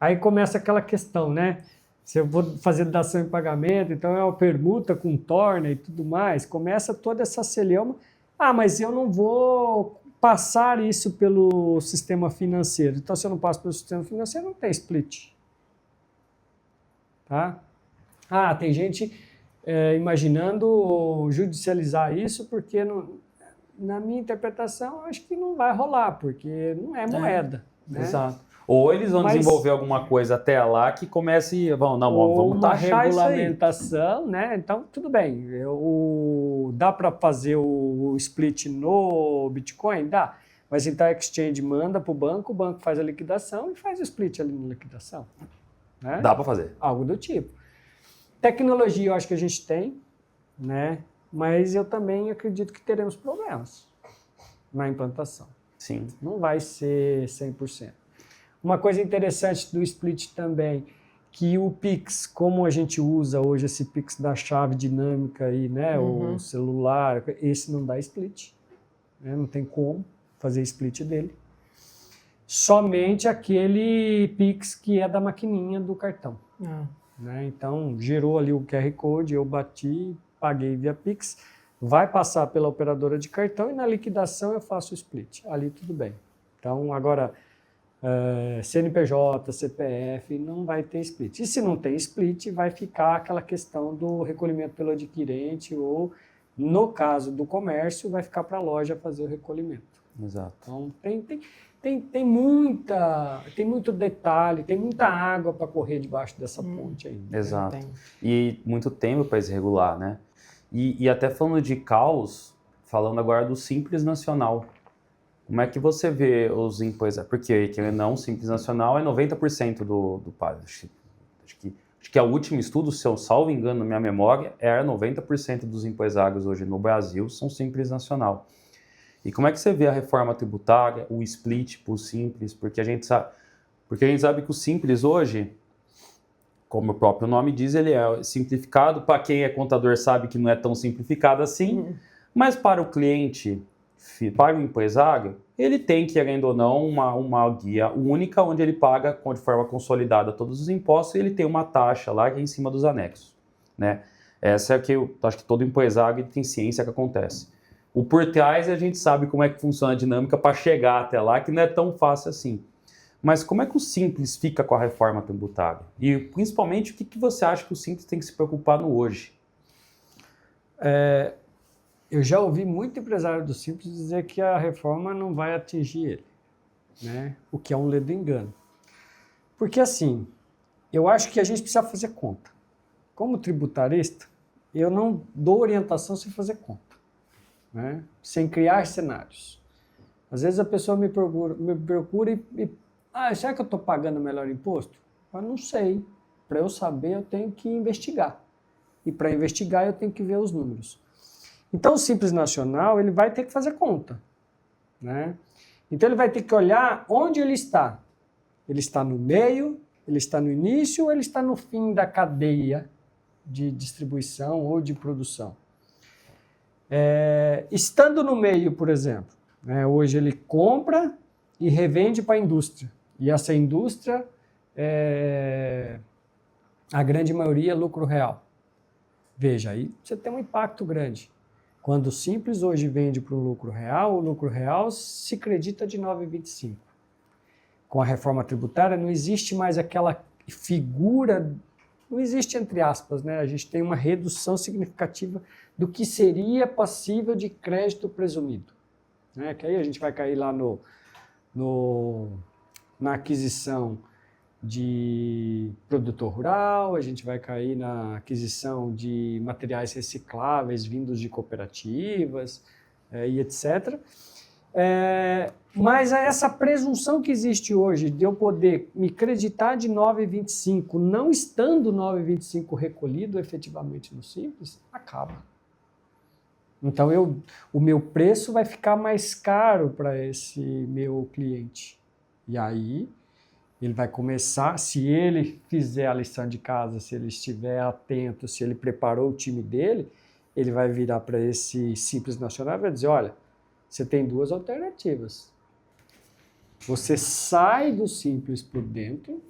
Aí começa aquela questão, né? Se eu vou fazer dação em pagamento, então é uma permuta com torna e tudo mais, começa toda essa celeuma. Ah, mas eu não vou passar isso pelo sistema financeiro. Então, se eu não passo pelo sistema financeiro, não tem split. Tá? Ah, tem gente imaginando judicializar isso, porque na minha interpretação, acho que não vai rolar, porque não é moeda. Né? Exato. Ou eles vão desenvolver alguma coisa até lá que comece, vamos taxar isso aí. Regulamentação, né? Então, tudo bem. Dá para fazer o split no Bitcoin? Dá. Mas então a exchange manda para o banco faz a liquidação e faz o split ali na liquidação. Né? Dá para fazer. Algo do tipo. Tecnologia eu acho que a gente tem, né? Mas eu também acredito que teremos problemas na implantação. Sim. Não vai ser 100%. Uma coisa interessante do split também, que o Pix, como a gente usa hoje esse Pix da chave dinâmica aí, né, o celular, esse não dá split, né, não tem como fazer split dele. Somente aquele Pix que é da maquininha do cartão. Né? Então, gerou ali o QR Code, eu bati, paguei via Pix, vai passar pela operadora de cartão e na liquidação eu faço o split. Ali tudo bem. Então, agora... CNPJ, CPF, não vai ter split. E se não tem split, vai ficar aquela questão do recolhimento pelo adquirente ou, no caso do comércio, vai ficar para a loja fazer o recolhimento. Exato. Então, tem muito detalhe, tem muita água para correr debaixo dessa ponte aí. Exato. E muito tempo para se regular, né? E até falando de caos, falando agora do Simples Nacional. Como é que você vê os impostos? Porque, querendo ou não, o Simples Nacional é 90% do acho que é o último estudo, se eu salvo engano na minha memória, era 90% dos empresários hoje no Brasil são Simples Nacional. E como é que você vê a reforma tributária, o split por Simples? Porque a gente sabe que o Simples hoje, como o próprio nome diz, ele é simplificado. Para quem é contador sabe que não é tão simplificado assim, mas para o cliente... Para o empresário, ele tem, querendo ou não, uma guia única onde ele paga de forma consolidada todos os impostos e ele tem uma taxa lá que é em cima dos anexos. Né? Essa é que eu acho que todo empresário tem ciência que acontece. O por trás a gente sabe como é que funciona a dinâmica para chegar até lá, que não é tão fácil assim. Mas como é que o Simples fica com a reforma tributária? E principalmente o que você acha que o Simples tem que se preocupar no hoje? Eu já ouvi muito empresário do Simples dizer que a reforma não vai atingir ele, né? O que é um ledo engano. Porque assim, eu acho que a gente precisa fazer conta. Como tributarista, eu não dou orientação sem fazer conta, né? Sem criar cenários. Às vezes a pessoa me procura e será que eu estou pagando o melhor imposto? Eu não sei. Para eu saber, eu tenho que investigar. E para investigar, eu tenho que ver os números. Então, o Simples Nacional, ele vai ter que fazer conta. Né? Então, ele vai ter que olhar onde ele está. Ele está no meio, ele está no início ou ele está no fim da cadeia de distribuição ou de produção. Estando no meio, por exemplo, né, hoje ele compra e revende para a indústria. E essa indústria, a grande maioria, é lucro real. Veja, aí você tem um impacto grande. Quando o Simples hoje vende para o lucro real se acredita de 9,25. Com a reforma tributária não existe mais aquela figura, não existe entre aspas, né? A gente tem uma redução significativa do que seria passível de crédito presumido. Né? Que aí a gente vai cair lá na aquisição de produtor rural, a gente vai cair na aquisição de materiais recicláveis vindos de cooperativas e etc. Mas essa presunção que existe hoje de eu poder me creditar de 9,25, não estando 9,25 recolhido efetivamente no Simples, acaba. Então o meu preço vai ficar mais caro para esse meu cliente. E aí ele vai começar, se ele fizer a lição de casa, se ele estiver atento, se ele preparou o time dele, ele vai virar para esse Simples Nacional e vai dizer, olha, você tem duas alternativas. Você sai do Simples por dentro,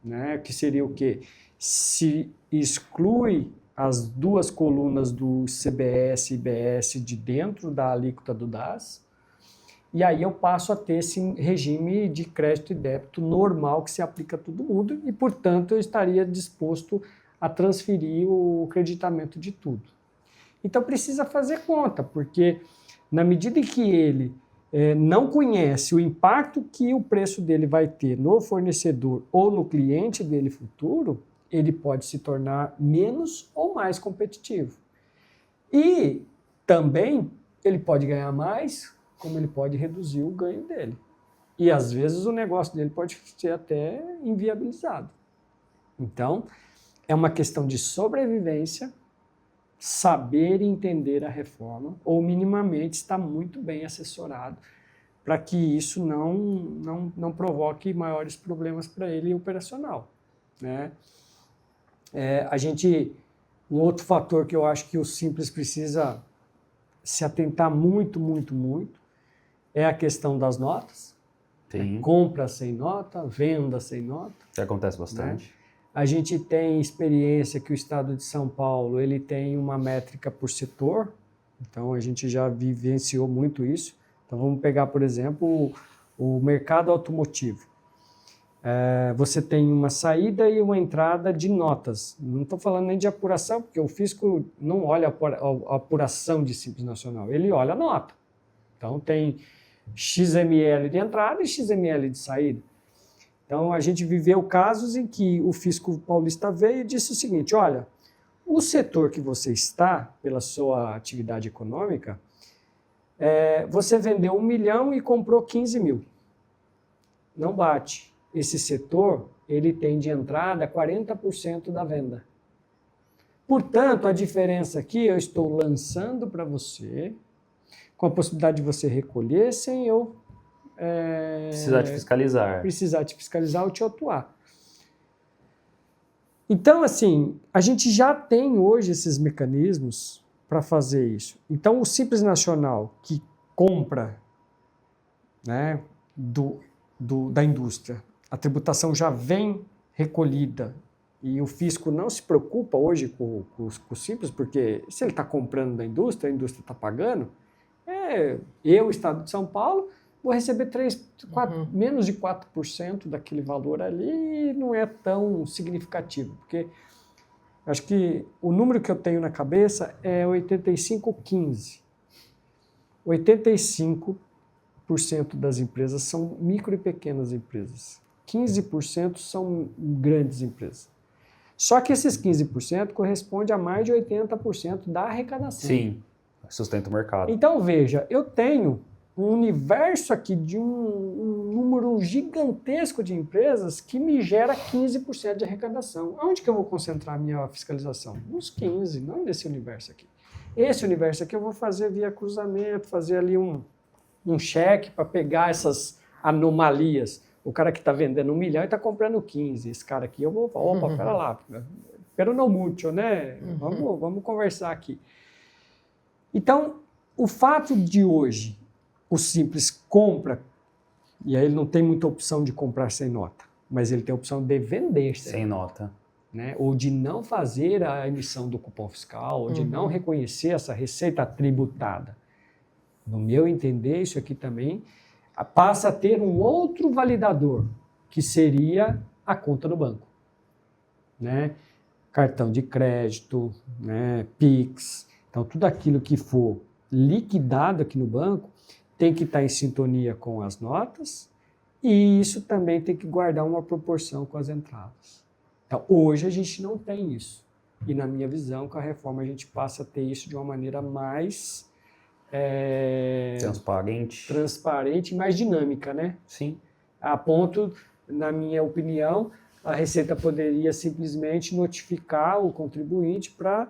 né? Que seria o quê? Se exclui as duas colunas do CBS e IBS de dentro da alíquota do DAS, e aí eu passo a ter esse regime de crédito e débito normal que se aplica a todo mundo e, portanto, eu estaria disposto a transferir o creditamento de tudo. Então precisa fazer conta, porque na medida em que ele não conhece o impacto que o preço dele vai ter no fornecedor ou no cliente dele futuro, ele pode se tornar menos ou mais competitivo. E também ele pode ganhar mais, como ele pode reduzir o ganho dele. E às vezes o negócio dele pode ser até inviabilizado. Então, é uma questão de sobrevivência, saber e entender a reforma, ou minimamente estar muito bem assessorado, para que isso não provoque maiores problemas para ele operacional, né? Um outro fator que eu acho que o Simples precisa se atentar muito, muito, muito, é a questão das notas. Sim. Compra sem nota, venda sem nota. Que acontece bastante. Né? A gente tem experiência que o Estado de São Paulo ele tem uma métrica por setor, então a gente já vivenciou muito isso. Então vamos pegar, por exemplo, o mercado automotivo. Você tem uma saída e uma entrada de notas. Não estou falando nem de apuração, porque o fisco não olha a apuração de Simples Nacional, ele olha a nota. Então tem XML de entrada e XML de saída. Então a gente viveu casos em que o fisco paulista veio e disse o seguinte: olha, o setor que você está, pela sua atividade econômica, você vendeu 1 milhão e comprou 15 mil. Não bate. Esse setor, ele tem de entrada 40% da venda. Portanto, a diferença aqui eu estou lançando para você, com a possibilidade de você recolher sem eu Precisar te fiscalizar. Precisar te fiscalizar ou te autuar. Então, assim, a gente já tem hoje esses mecanismos para fazer isso. Então, o Simples Nacional que compra, né, da indústria, a tributação já vem recolhida e o fisco não se preocupa hoje com o Simples, porque se ele está comprando da indústria, a indústria está pagando, eu, Estado de São Paulo, vou receber menos de 4% daquele valor ali e não é tão significativo, porque acho que o número que eu tenho na cabeça é 85-15. 85% das empresas são micro e pequenas empresas. 15% são grandes empresas. Só que esses 15% corresponde a mais de 80% da arrecadação. Sim, sustenta o mercado. Então, veja, eu tenho um universo aqui de um número gigantesco de empresas que me gera 15% de arrecadação. Onde que eu vou concentrar a minha fiscalização? Nos 15%, não nesse universo aqui. Esse universo aqui eu vou fazer via cruzamento, fazer ali um cheque para pegar essas anomalias. O cara que está vendendo 1 milhão e está comprando 15. Esse cara aqui eu vou falar, opa, pera lá, pero no mucho, né? Vamos conversar aqui. Então, o fato de hoje o Simples compra, e aí ele não tem muita opção de comprar sem nota, mas ele tem a opção de vender sem nota. Né? Ou de não fazer a emissão do cupom fiscal, ou de não reconhecer essa receita tributada. No meu entender, isso aqui também passa a ter um outro validador, que seria a conta do banco. Né? Cartão de crédito, né? Pix. Então, tudo aquilo que for liquidado aqui no banco tem que estar em sintonia com as notas e isso também tem que guardar uma proporção com as entradas. Então, hoje a gente não tem isso. E, na minha visão, com a reforma a gente passa a ter isso de uma maneira mais transparente e mais dinâmica, né? Sim. A ponto, na minha opinião, a Receita poderia simplesmente notificar o contribuinte para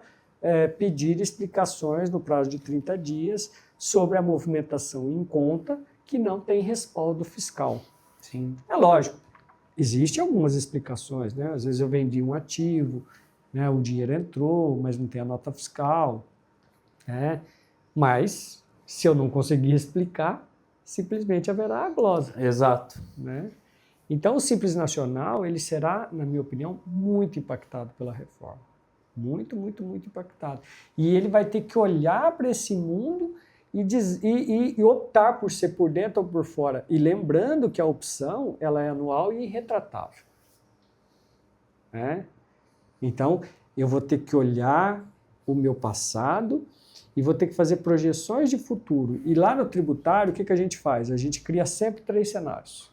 pedir explicações no prazo de 30 dias sobre a movimentação em conta que não tem respaldo fiscal. Sim. É lógico, existem algumas explicações, né? Às vezes eu vendi um ativo, né? O dinheiro entrou, mas não tem a nota fiscal, né? Mas, se eu não conseguir explicar, simplesmente haverá a glosa. Exato. Né? Então, o Simples Nacional, ele será, na minha opinião, muito impactado pela reforma. Muito, muito, muito impactado. E ele vai ter que olhar para esse mundo e optar por ser por dentro ou por fora. E lembrando que a opção ela é anual e irretratável. Né? Então, eu vou ter que olhar o meu passado e vou ter que fazer projeções de futuro. E lá no tributário, o que a gente faz? A gente cria sempre 3 cenários.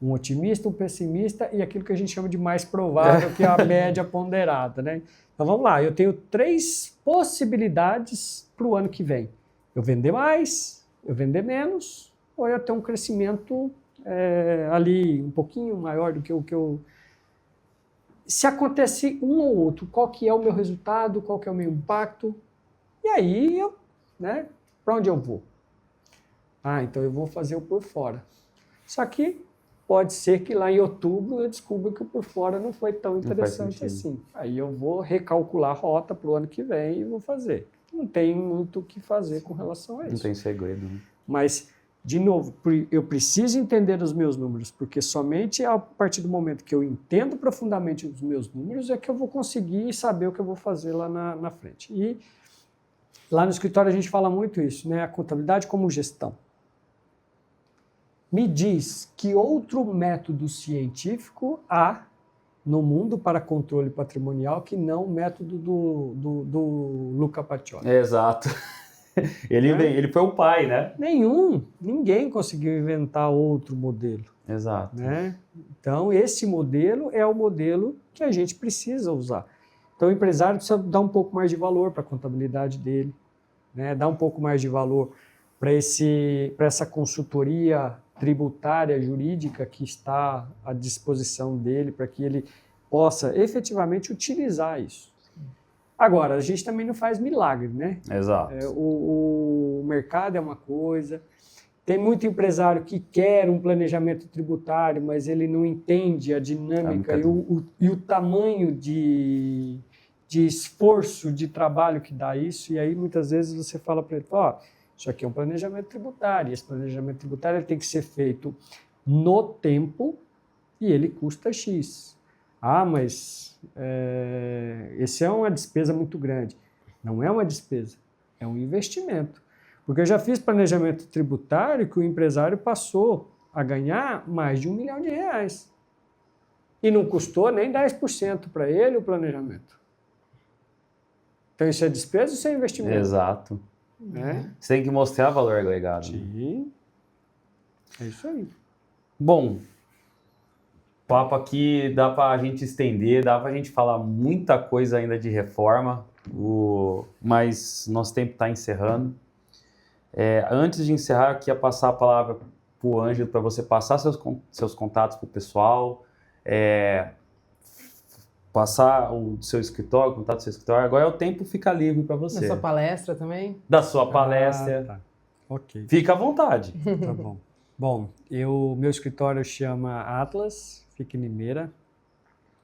Um otimista, um pessimista e aquilo que a gente chama de mais provável, que é a média ponderada. Né? Então vamos lá, eu tenho 3 possibilidades para o ano que vem. Eu vender mais, eu vender menos, ou eu ter um crescimento ali um pouquinho maior do que o que eu... Se acontece um ou outro, qual que é o meu resultado, qual que é o meu impacto? E aí, né, para onde eu vou? Então eu vou fazer o por fora. Só que pode ser que lá em outubro eu descubra que o por fora não foi tão interessante assim. Aí eu vou recalcular a rota para o ano que vem e vou fazer. Não tem muito o que fazer com relação a isso. Não tem segredo. Né? Mas, de novo, eu preciso entender os meus números, porque somente a partir do momento que eu entendo profundamente os meus números é que eu vou conseguir saber o que eu vou fazer lá na frente. E lá no escritório a gente fala muito isso, né? A contabilidade como gestão. Me diz que outro método científico há no mundo para controle patrimonial que não o método do Luca Pacioli. Exato. Ele foi o pai, né? Ninguém conseguiu inventar outro modelo. Exato. Né? Então, esse modelo é o modelo que a gente precisa usar. Então, o empresário precisa dar um pouco mais de valor para a contabilidade dele, né? Dar um pouco mais de valor para essa consultoria tributária, jurídica que está à disposição dele, para que ele possa efetivamente utilizar isso. Agora, a gente também não faz milagre, né? Exato. O mercado é uma coisa, tem muito empresário que quer um planejamento tributário, mas ele não entende a dinâmica e o tamanho de esforço, de trabalho que dá isso, e aí muitas vezes você fala para ele, isso aqui é um planejamento tributário, esse planejamento tributário ele tem que ser feito no tempo e ele custa X. Mas esse é uma despesa muito grande. Não é uma despesa, é um investimento. Porque eu já fiz planejamento tributário que o empresário passou a ganhar mais de R$1 milhão. E não custou nem 10% para ele o planejamento. Então isso é despesa ou isso é investimento? Exato. Né? Você tem que mostrar valor agregado. Sim. É isso aí. Bom, o papo aqui dá para a gente estender, dá para a gente falar muita coisa ainda de reforma, mas nosso tempo está encerrando. Antes de encerrar, eu queria passar a palavra para o Ângelo, para você passar seus contatos para o pessoal, passar o seu escritório, o contato do seu escritório. Agora o tempo fica livre para você. Da sua palestra também? Da sua palestra. Tá. Ok. Fica à vontade. Tá bom. Bom, meu escritório chama Atlas, fica em Limeira.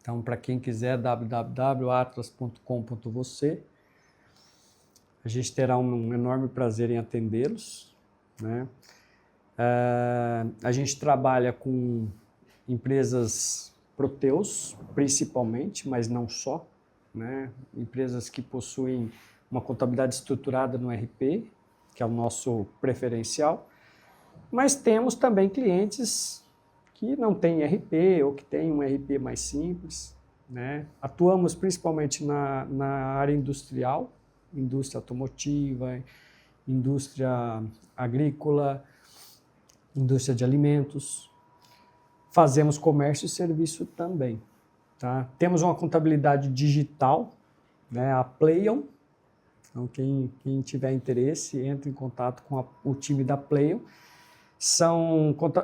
Então, para quem quiser, www.atlas.com.vc. A gente terá um enorme prazer em atendê-los. Né? A gente trabalha com empresas Proteus, principalmente, mas não só. Né? Empresas que possuem uma contabilidade estruturada no RP, que é o nosso preferencial. Mas temos também clientes que não têm RP ou que têm um RP mais simples. Né? Atuamos principalmente na área industrial, indústria automotiva, indústria agrícola, indústria de alimentos. Fazemos comércio e serviço também. Tá? Temos uma contabilidade digital, né? A Playon. Então, quem tiver interesse, entre em contato com o time da Playon.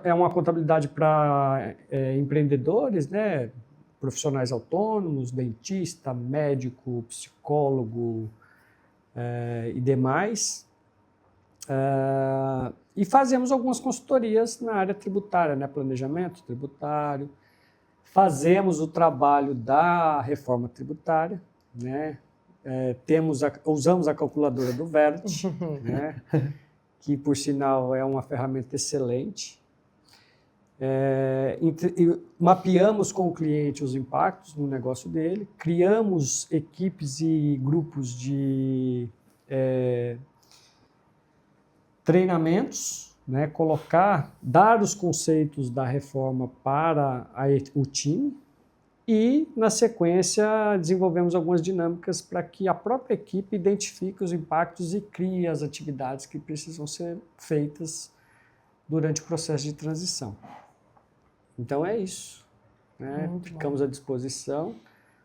É uma contabilidade para empreendedores, né? Profissionais autônomos, dentista, médico, psicólogo e demais. E fazemos algumas consultorias na área tributária, né? Planejamento tributário. Fazemos o trabalho da reforma tributária, né? Usamos a calculadora do Vert, né? que por sinal é uma ferramenta excelente. Mapeamos com o cliente os impactos no negócio dele, criamos equipes e grupos de treinamentos, né, dar os conceitos da reforma para o time e, na sequência, desenvolvemos algumas dinâmicas para que a própria equipe identifique os impactos e crie as atividades que precisam ser feitas durante o processo de transição. Então é isso, né? Ficamos à disposição,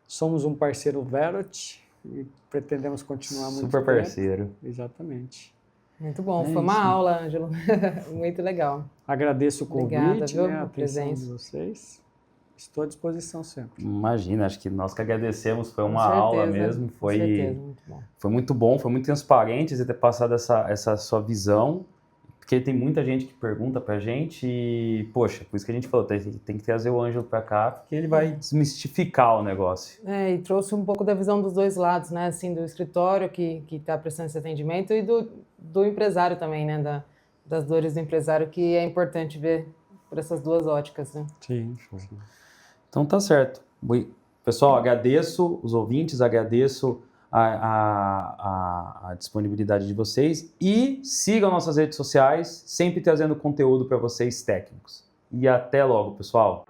somos um parceiro Verot e pretendemos continuar muito Super parceiro. Exatamente. Muito bom, foi uma aula, Ângelo. Muito legal. Agradeço o convite, Obrigada, né, a atenção de vocês. Estou à disposição sempre. Imagina, acho que nós que agradecemos, foi uma certeza, aula mesmo, com certeza, muito bom. Foi muito bom, foi muito transparente você ter passado essa sua visão, porque tem muita gente que pergunta pra gente e, poxa, por isso que a gente falou, tem que trazer o Ângelo pra cá, porque ele vai desmistificar o negócio. E trouxe um pouco da visão dos dois lados, né, assim, do escritório que está prestando esse atendimento e do empresário também, né, das dores do empresário, que é importante ver por essas duas óticas, né. Sim. Então tá certo. Pessoal, agradeço os ouvintes, agradeço a disponibilidade de vocês e sigam nossas redes sociais, sempre trazendo conteúdo para vocês técnicos. E até logo, pessoal!